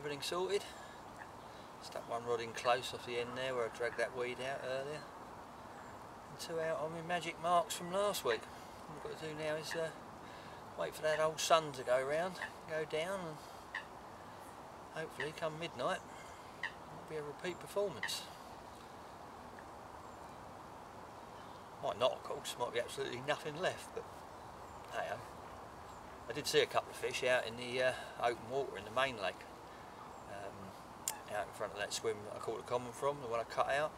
everything sorted. Stuck one rod in close off the end there where I dragged that weed out earlier. And 2 out on my magic marks from last week. What I've got to do now is wait for that old sun to go round, go down, and hopefully come midnight it'll be a repeat performance. Might not, of course, might be absolutely nothing left, but hey ho. I did see a couple of fish out in the open water in the main lake, out in front of that swim that I caught a common from, the one I cut out.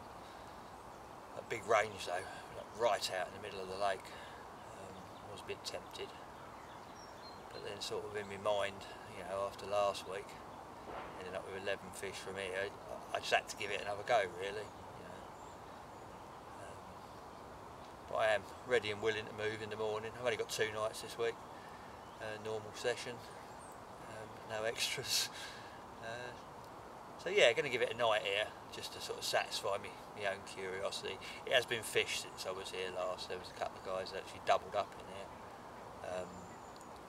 A big range though, like right out in the middle of the lake. I was a bit tempted, but then sort of in my mind, you know, after last week, ending up with 11 fish from here, I just had to give it another go really. But I am ready and willing to move in the morning. I've only got 2 nights this week, normal session, no extras. So yeah, going to give it a night here just to sort of satisfy my own curiosity. It has been fished since I was here last. There was a couple of guys that actually doubled up in here.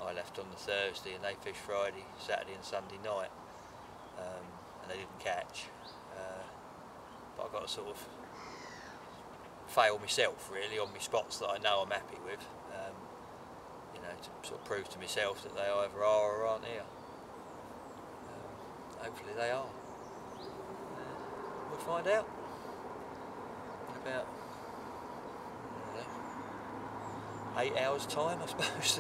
I left on the Thursday and they fished Friday, Saturday and Sunday night, and they didn't catch. But I've got to sort of fail myself really on my spots that I know I'm happy with, you know, to sort of prove to myself that they either are or aren't here. Hopefully they are. We'll find out in about, I don't know, 8 hours time I suppose.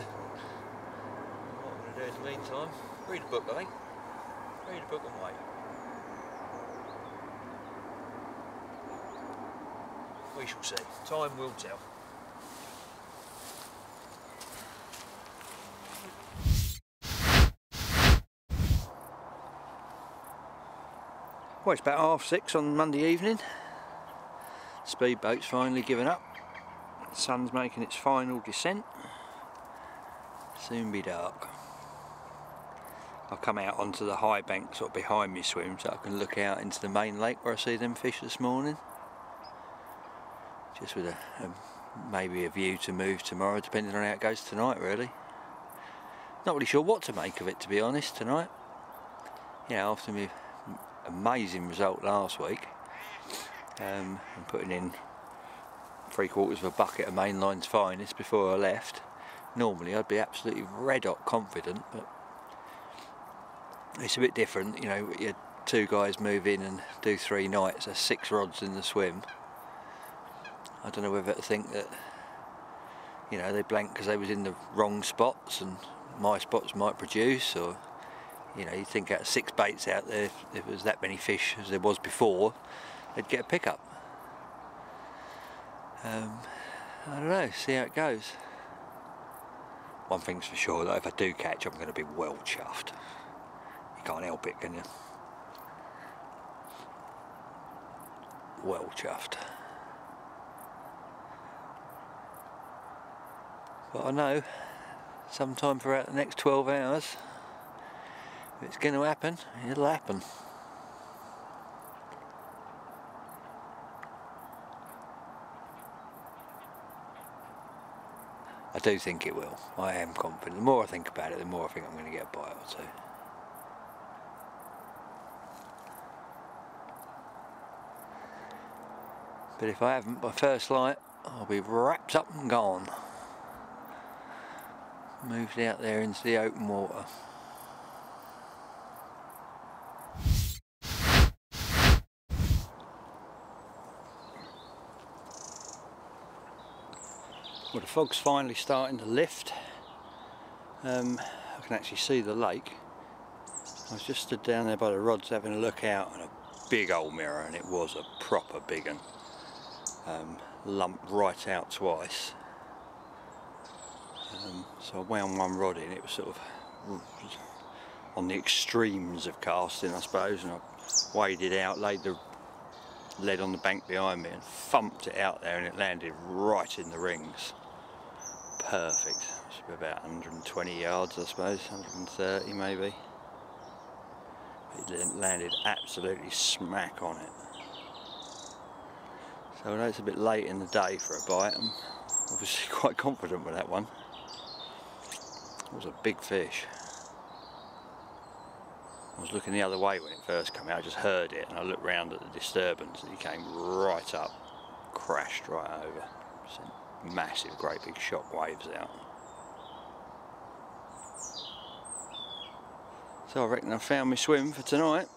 What I'm going to do in the meantime, read a book I think, read a book and wait. We shall see. Time will tell. Well, it's about 6:30 on Monday evening. Speedboat's finally given up. The sun's making its final descent. Soon be dark. I've come out onto the high bank sort of behind me swim so I can look out into the main lake where I see them fish this morning. Just with maybe a view to move tomorrow, depending on how it goes tonight really. Not really sure what to make of it, to be honest, tonight. Yeah, after my amazing result last week, and putting in 3/4 of a bucket of Mainline's finest before I left, normally I'd be absolutely red hot confident, but it's a bit different, you know. You 2 guys move in and do 3 nights, there's 6 rods in the swim. I don't know whether to think that, you know, they blanked because they was in the wrong spots and my spots might produce, or, you know, you think out of 6 baits out there, if there was that many fish as there was before, they'd get a pickup. I don't know, see how it goes. One thing's for sure, though, if I do catch, I'm going to be well chuffed. You can't help it, can you? Well chuffed. But I know, sometime throughout the next 12 hours, if it's going to happen, it'll happen. I do think it will. I am confident. The more I think about it, the more I think I'm going to get a bite or 2. But if I haven't, by first light, I'll be wrapped up and gone. Moved out there into the open water. Well, the fog's finally starting to lift. I can actually see the lake. I was just stood down there by the rods having a look out, and a big old mirror, and it was a proper big one. Lumped right out twice. So I wound one rod in. It was sort of on the extremes of casting, I suppose, and I waded out, laid the lead on the bank behind me and thumped it out there, and it landed right in the rings. Perfect. It should be about 120 yards, I suppose, 130 maybe. It landed absolutely smack on it. So I know it's a bit late in the day for a bite. I'm obviously quite confident with that one. It was a big fish. I was looking the other way when it first came out. I just heard it and I looked round at the disturbance and he came right up, crashed right over. Sent massive, great big shock waves out. So I reckon I found my swim for tonight.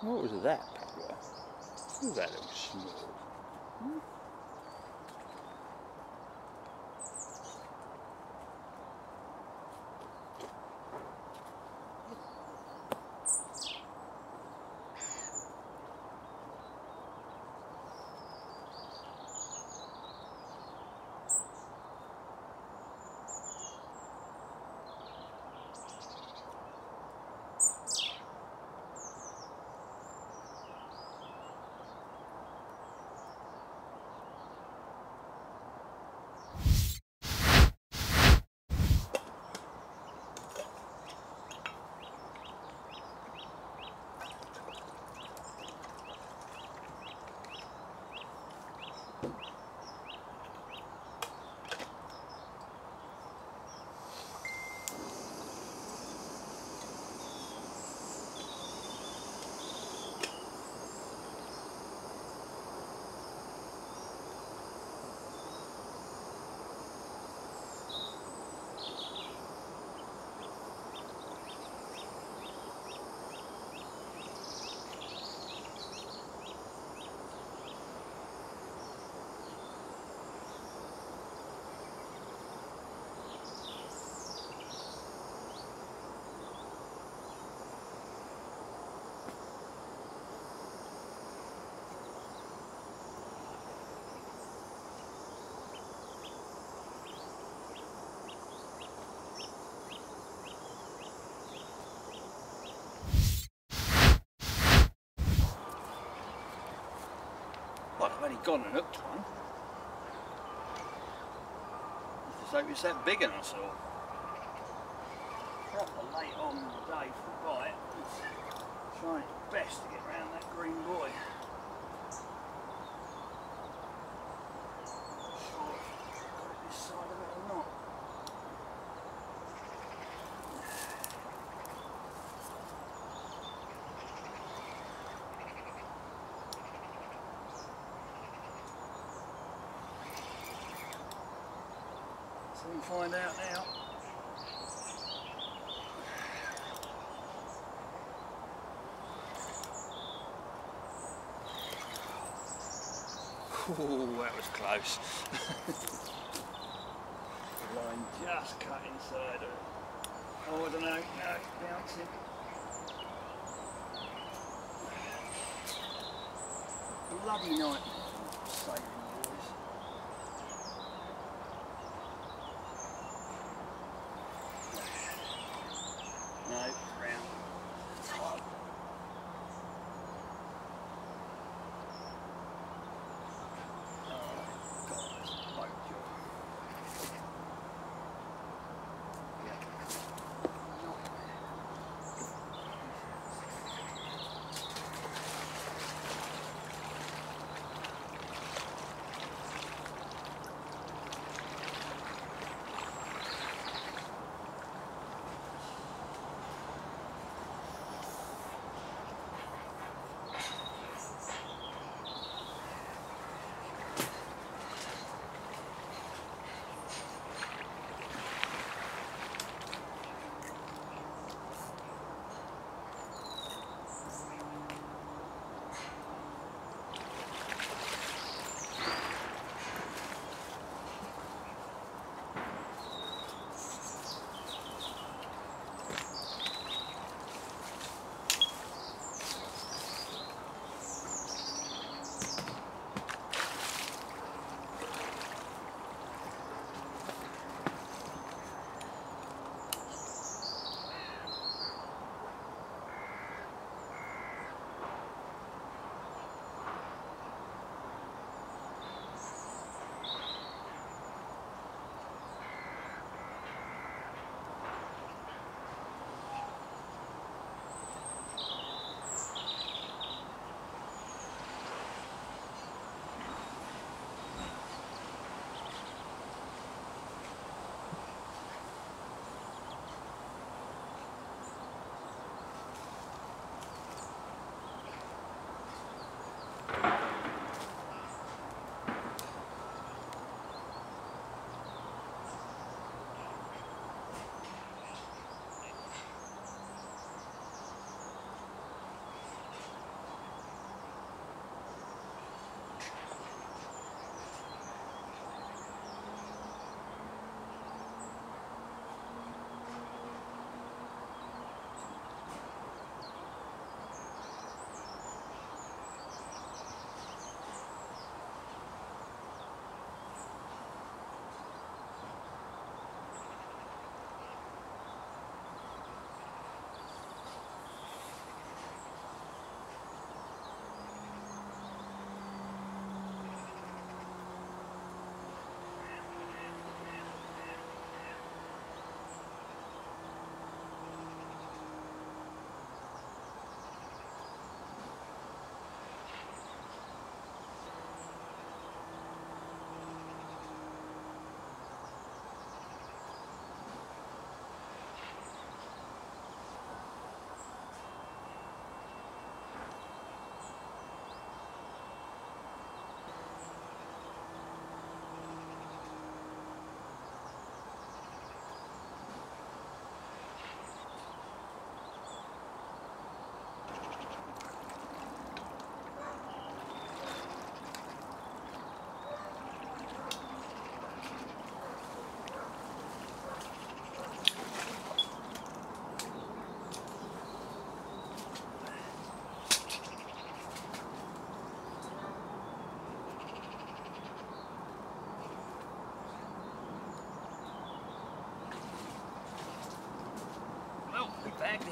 What was that, Pablo? What was that little snore? Well, I've only gone and hooked one. Let's hope it's that big one I saw. Proper late on in the day for a bite. It's trying its best to get around that green boy. Not sure if I've got it this side of it or not. So we'll find out now. Oh, that was close. The line just cut inside of it. Oh, I don't know. No, it's bouncing. Lovely night. Saving boys. No, round. Oh.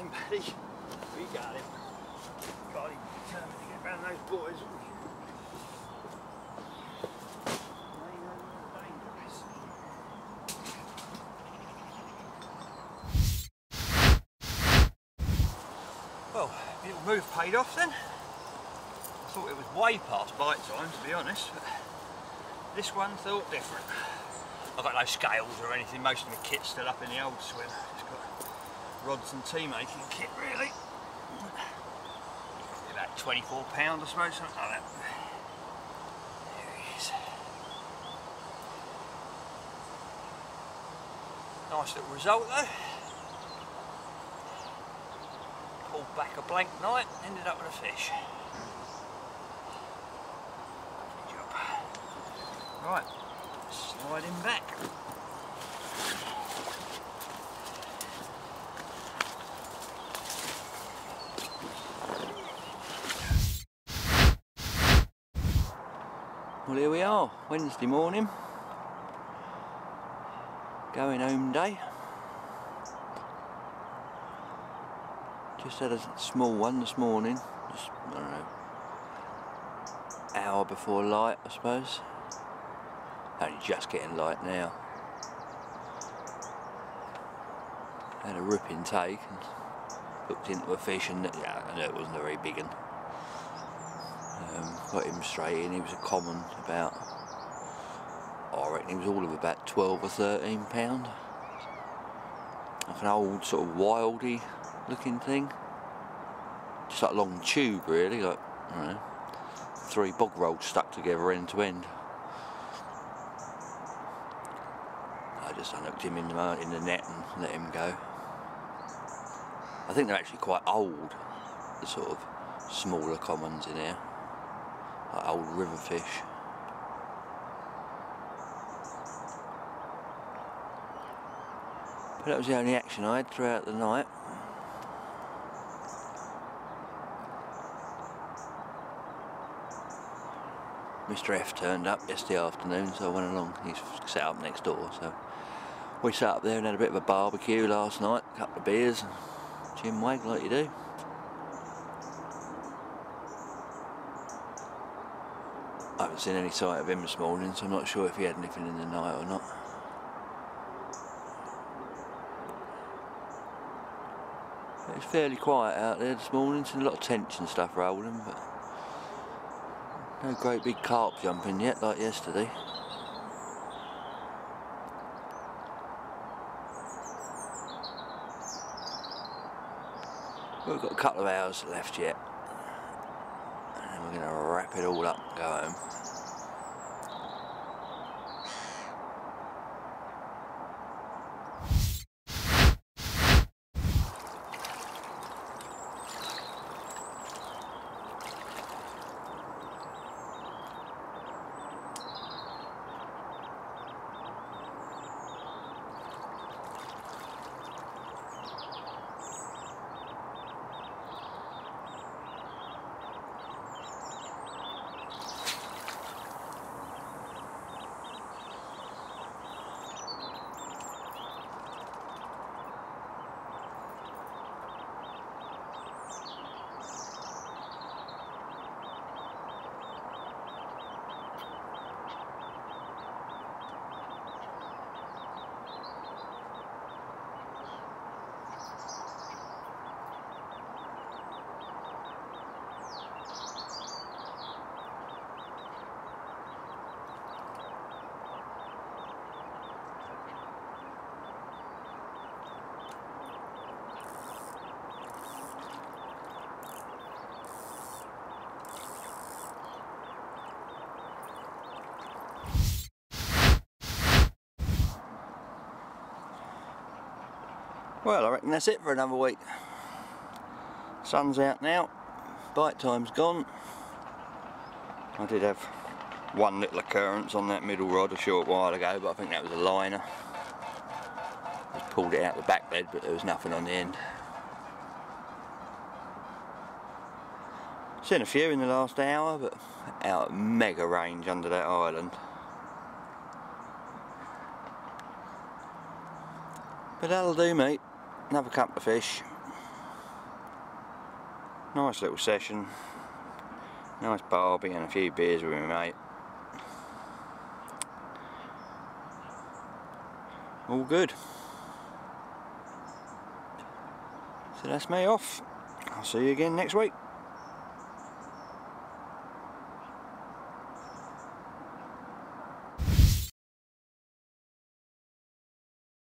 buddy. We got him. God, he's determined to get round those boys. Well, little move paid off then. I thought it was way past bite time, to be honest, but this one thought different. I've got no scales or anything, most of my kit's still up in the old swim. Just got rods and tea making kit really. About £24 I suppose, something like that. There he is. Nice little result though. Pulled back a blank night, ended up with a fish. Good job. Right, slide him back. Well, here we are, Wednesday morning. Going home day. Just had a small one this morning, just, I don't know, hour before light I suppose. Only just getting light now. Had a ripping take and looked into a fish and yeah, I knew it wasn't a very big one. Got him straight in, he was a common about, I reckon he was all of about 12 or 13 pound. Like an old sort of wildy looking thing, just like a long tube really, like, I don't know, 3 bog rolls stuck together end to end. I just unhooked him in the net and let him go. I think they're actually quite old, the sort of smaller commons in here, like old river fish. But that was the only action I had throughout the night. Mr F turned up yesterday afternoon, so I went along. He's set up next door, so we sat up there and had a bit of a barbecue last night, a couple of beers, chin wag like you do. I haven't seen any sight of him this morning, so I'm not sure if he had anything in the night or not. It's fairly quiet out there this morning, seen a lot of tench and stuff rolling, but no great big carp jumping yet like yesterday. We've got a couple of hours left yet, and then we're going to wrap it all up and go home. Well, I reckon that's it for another week. Sun's out now, bite time's gone. I did have one little occurrence on that middle rod a short while ago, but I think that was a liner. Just pulled it out the back bed, but there was nothing on the end. Seen a few in the last hour, but out at mega range under that island. But that'll do, mate. Another couple of fish. Nice little session. Nice barbie and a few beers with my mate. All good. So that's me off. I'll see you again next week.